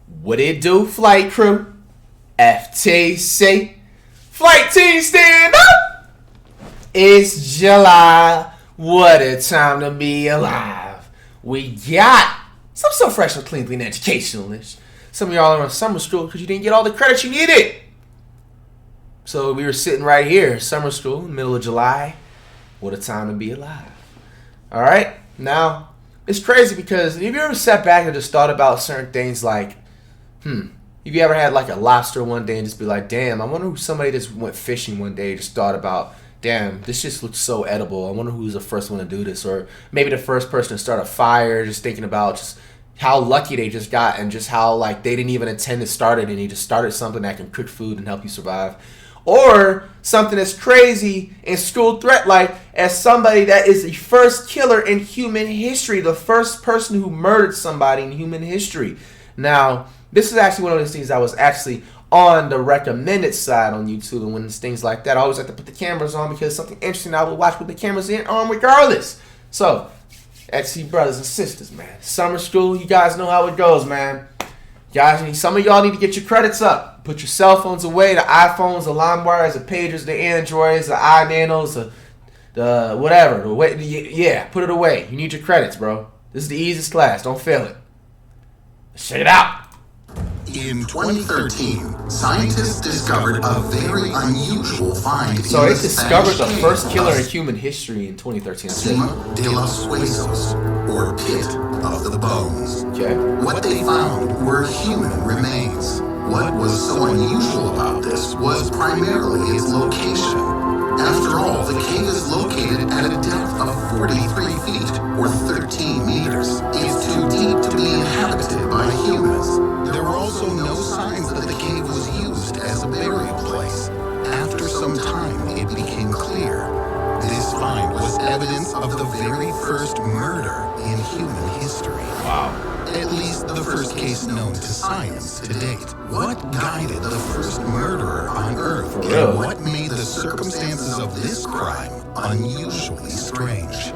What it do, flight crew? FTC. Flight team stand up! It's July. What a time to be alive. We got some so fresh and clean educationalists. Some of y'all are on summer school because you didn't get all the credit you needed. So we were sitting right here, summer school, in the middle of July. What a time to be alive. Alright? Now, it's crazy because have you ever sat back and just thought about certain things like, have you ever had like a lobster one day and just be like, damn, I wonder who somebody just went fishing one day just thought about, damn, this just looks so edible. I wonder who's the first one to do this. Or maybe the first person to start a fire, just thinking about just how lucky they just got and just how like they didn't even intend to start it and they just started something that can cook food and help you survive. Or something as crazy and school threat like as somebody that is the first killer in human history, the first person who murdered somebody in human history. Now, this is actually one of those things I was actually on the recommended side on YouTube, and when it's things like that, I always like to put the cameras on because something interesting I will watch with the cameras on regardless. So, XC brothers and sisters, man. Summer school, you guys know how it goes, man. Guys, some of y'all need to get your credits up. Put your cell phones away, the iPhones, the LimeWires, the pagers, the Androids, the iNanos, the whatever. Yeah, put it away. You need your credits, bro. This is the easiest class. Don't fail it. Check it out. In 2013, scientists discovered a very unusual find. So they discovered the first killer in human history in 2013. Cima de los Huesos, or Pit of the Bones. Okay. What they found were human remains. What was so unusual about this was primarily its location. After all, the cave is located at a depth of 43 feet, or 13 meters. It's too deep to be inhabited by humans. There were also no signs that the cave was used as a burial place. After some time, it became clear. This find was evidence of the very first murder in human history. Wow. At least the first case known to science to date. What guided the first murderer on Earth? And what made the circumstances of this crime unusually strange?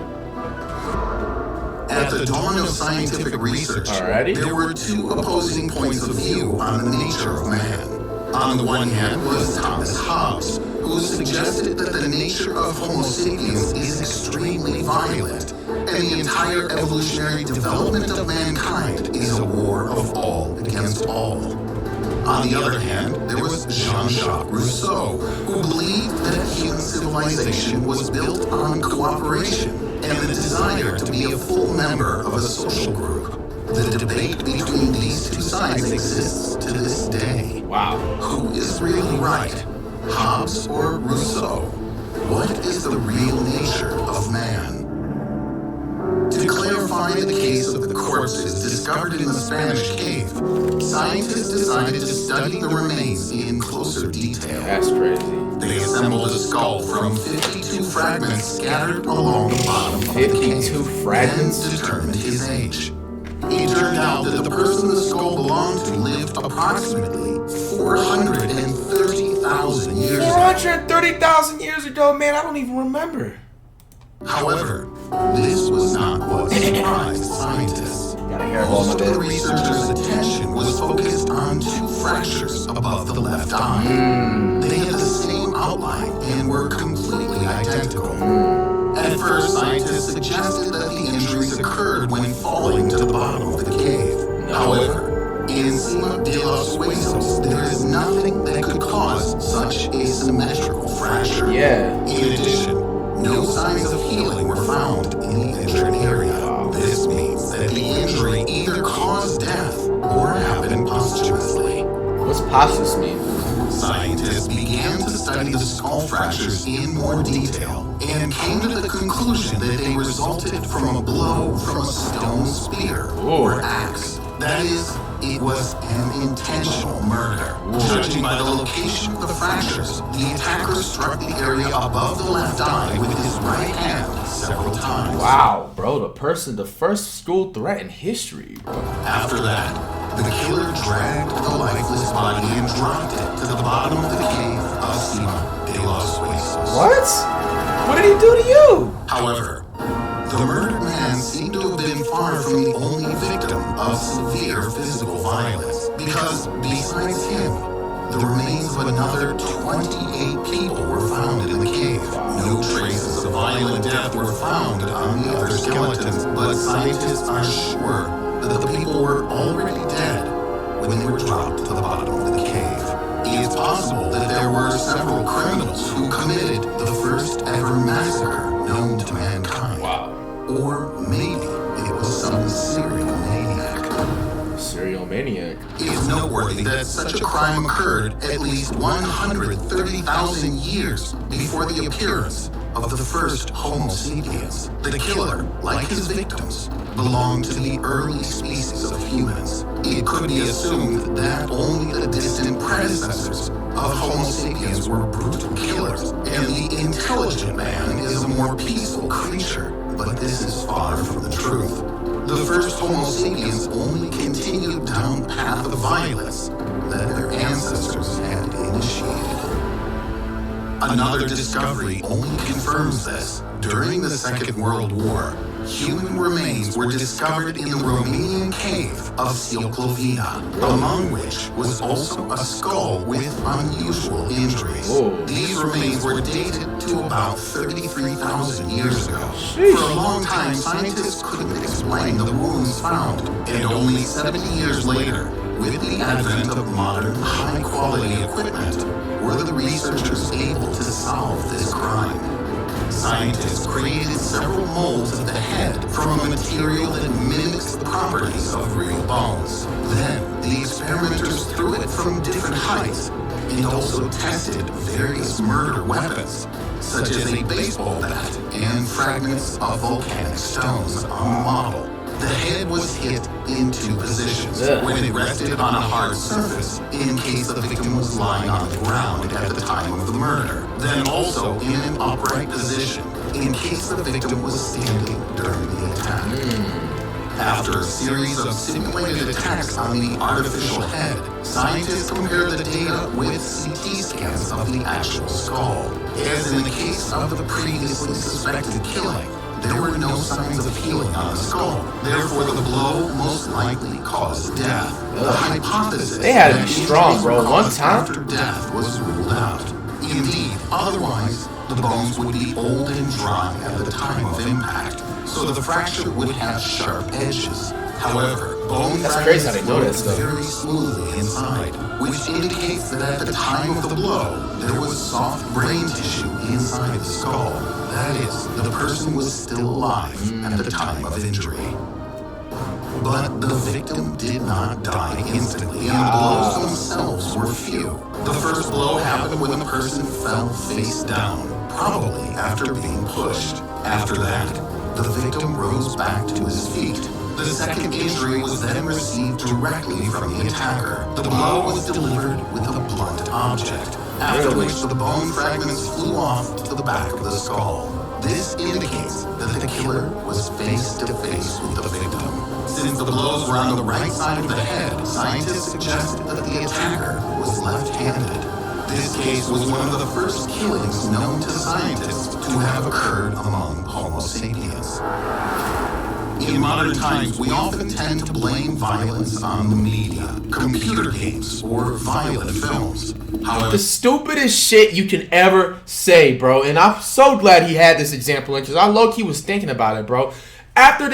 At the dawn of scientific research, there were two opposing points of view on the nature of man. On the one hand was Thomas Hobbes, who suggested that the nature of Homo sapiens is extremely violent, and the entire evolutionary development of mankind is a war of all against all. On the other hand, there was Jean-Jacques Rousseau, who believed that human civilization was built on cooperation and the desire to be a full member of a social group. The debate between these two sides exists to this day. Wow. Who is really right, Hobbes or Rousseau? What is the real nature of man? To clarify the case of the corpses discovered in the Spanish cave, scientists decided to study the remains in closer detail. That's crazy. They assembled a skull from 52 fragments scattered along the bottom of the cave. 52 fragments? And determined his age. It turned out that the person the skull belonged to lived approximately 430,000 years ago. 430,000 years ago, man, I don't even remember. However, this was not what surprised scientists. Most of the researchers' attention was focused on two fractures above the left eye. They had the same outline and were completely identical. At first, scientists suggested that the injuries occurred when falling to the bottom of the cave. However, in Cima de los Huesos, there is nothing that could cause such a symmetrical fracture. Yeah. In addition, no signs of healing were found in the injured area. This means that the injury either caused death or happened posthumously. What's posthumous mean? Scientists began to study the skull fractures in more detail and came to the conclusion that they resulted from a blow from a stone spear or axe. That is, it was an intentional murder. Judging by the location of the fractures, the attacker struck the area above the left eye with his right hand several times. Wow, bro, the first school threat in history, bro. After that, the killer dragged the lifeless body and dropped it to the bottom of the cave of Cima de los Huesos. What? What did he do to you? However, the murdered man seemed to have been far from the only victim of severe physical violence, because besides him, the remains of another 28 people were found in the cave. No traces of violent death were found on the other skeletons, but scientists are sure that the people were already dead when they were dropped to the bottom of the cave. It's possible that there were several criminals who committed the first ever massacre known to mankind. Wow. Or maybe it was some serial maniac. Serial maniac. It is noteworthy that such a crime occurred at least 130,000 years before the appearance of the first Homo sapiens. The killer, like his victims, belonged to the early species of humans. It could be assumed that only the distant predecessors of Homo sapiens were brutal killers, and the intelligent man is a more peaceful creature, but this is far from the truth. The first Homo sapiens only continued down the path of violence that their ancestors had initiated. Another discovery only confirms this. During the Second World War, human remains were discovered in the Romanian cave of Sioclovina, among which was also a skull with unusual injuries. Whoa. These remains were dated to about 33,000 years ago. Sheesh. For a long time, scientists couldn't explain the wounds found, and only 70 years later, with the advent of modern, high-quality equipment, were the researchers able to solve this crime. Scientists created several molds of the head from a material that mimics the properties of real bones. Then, the experimenters threw it from different heights and also tested various murder weapons, such as a baseball bat and fragments of volcanic stones on the model. The head was hit in two positions, when it rested on a hard surface in case the victim was lying on the ground at the time of the murder, then also in an upright position in case the victim was standing during the attack. After a series of simulated attacks on the artificial head, scientists compared the data with CT scans of the actual skull. As in the case of the previously suspected killing, there were no signs of healing on the skull. Therefore, the blow most likely caused death. The hypothesis They had to that be strong, bro. injuries One caused time? after death was ruled out. Indeed, otherwise, the bones would be old and dry at the time of impact, so the fracture would have sharp edges. However, bone That's crazy how fragments they know this float stuff. very smoothly inside, which indicates that at the time of the blow, there was soft brain tissue inside the skull. That is, the person was still alive at the time of injury. But the victim did not die instantly, and the blows themselves were few. The first blow happened when the person fell face down, probably after being pushed. After that, the victim rose back to his feet. The second injury was then received directly from the attacker. The blow was delivered with a blunt object, after which the bone fragments flew off to the back of the skull. This indicates that the killer was face to face with the victim. Since the blows were on the right side of the head, scientists suggested that the attacker was left-handed. This case was one of the first killings known to scientists to have occurred among Homo sapiens. In modern times, we often tend to blame violence on the media, computer games, or violent films. However, The stupidest shit you can ever say, bro. And I'm so glad he had this example in, because I low-key was thinking about it, bro. After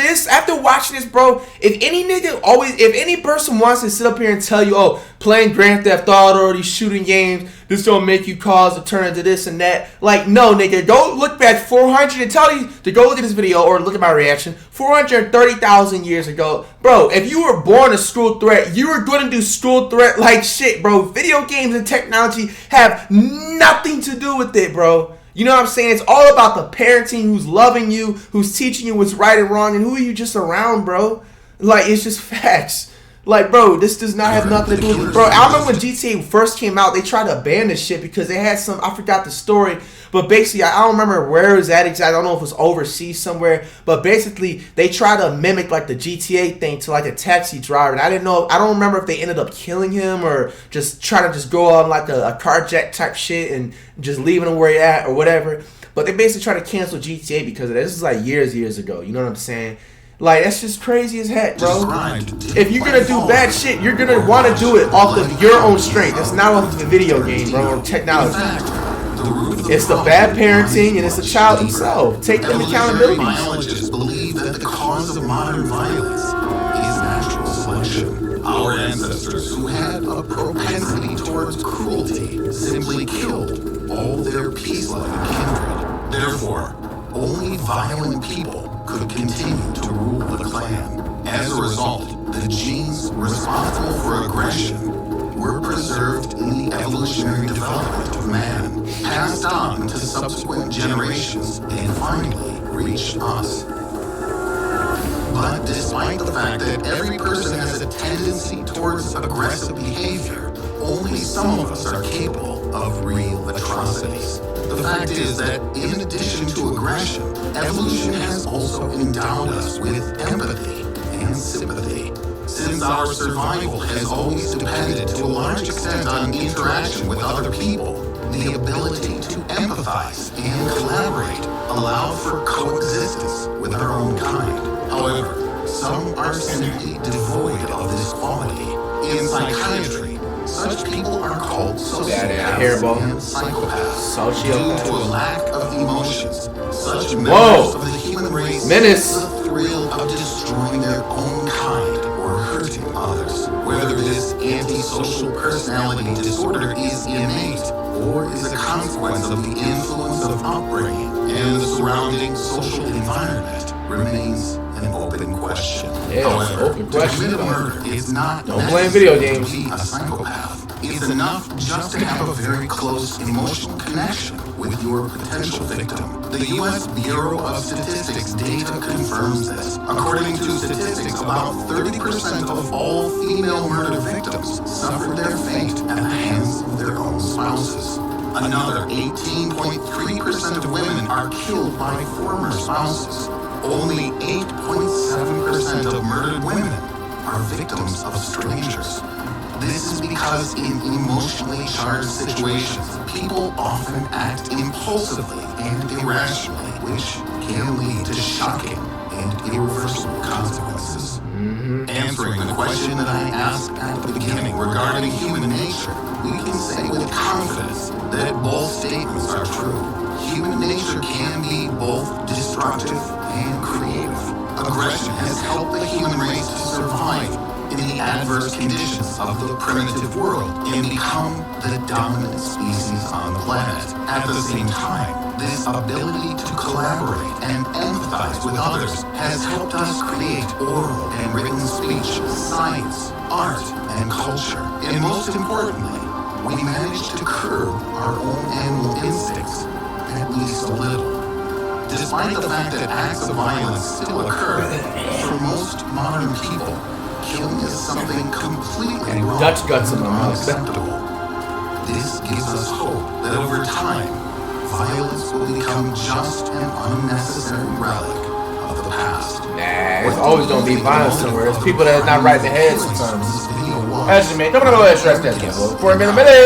watching this, bro, if any person wants to sit up here and tell you, oh, playing Grand Theft Auto or these shooting games, this don't make you cause to turn into this and that. Like, no, nigga, go look back 400 and tell you to go look at this video or look at my reaction. 430,000 years ago, bro, if you were born a school threat, you were going to do school threat like shit, bro. Video games and technology have nothing to do with it, bro. You know what I'm saying? It's all about the parenting, who's loving you, who's teaching you what's right and wrong, and who are you just around, bro. Like, it's just facts. Like, bro, this does not have nothing to do with it. Bro, I remember when GTA first came out, they tried to ban this shit because they had I forgot the story, but basically, I don't remember where it was at exactly. I don't know if it was overseas somewhere, but basically, they tried to mimic, like, the GTA thing to, like, a taxi driver, and I don't remember if they ended up killing him or just trying to just go on, like, a carjack type shit and just leaving him where he at or whatever, but they basically tried to cancel GTA because of that. This is, like, years ago, you know what I'm saying? Like, that's just crazy as heck, bro. If you're gonna do bad shit, you're gonna want to do it off of your own strength. It's not off of the video game, bro, or technology. It's the bad parenting, and it's the child himself. Take them accountability. Biologists believe that the cause of modern violence is natural selection. Our ancestors, who had a propensity towards cruelty, simply killed all their peace-loving kindred. Therefore, only violent people could continue to rule the clan. As a result, the genes responsible for aggression were preserved in the evolutionary development of man, passed on to subsequent generations, and finally reached us. But despite the fact that every person has a tendency towards aggressive behavior, only some of us are capable of real atrocities. The fact is that in addition to aggression, evolution has also endowed us with empathy and sympathy. Since our survival has always depended to a large extent on interaction with other people, the ability to empathize and collaborate allowed for coexistence with our own kind. However, some are simply devoid of this quality. In psychiatry, such people are called sociopaths and psychopaths due to a lack of emotions. Such members of the human race feel the thrill of destroying their own kind or hurting others. Whether this antisocial personality disorder is innate or is a consequence of the influence of upbringing and the surrounding social environment remains an open question. However, to commit a murder is not necessary to be a psychopath. It's enough just to have a very close emotional connection with your potential victim. The U.S. Bureau of Statistics data confirms this. According to statistics, about 30% of all female murder victims suffered their fate at the hands of their own spouses. Another 18.3% of women are killed by former spouses. Only 8.7% of murdered women are victims of strangers. This is because in emotionally charged situations, people often act impulsively and irrationally, which can lead to shocking and irreversible consequences. Answering the question that I asked at the beginning regarding human nature, we can say with confidence that both statements are true. Human nature can be both destructive and creative. Aggression has helped the human race to survive in the adverse conditions of the primitive world and become the dominant species on the planet. At the same time, this ability to collaborate and empathize with others has helped us create oral and written speech, science, art, and culture. And most importantly, we managed to curb our own animal instincts, at least a little. Despite the fact that acts of violence still occur, for most modern people, killing is something completely wrong and unacceptable. This gives us hope that over time, violence will become just an unnecessary relic of the past. Nah, it's always gonna be violence somewhere. It's people that are not right in the head sometimes. Actually, man, come on, go ahead and stress that. For a minute.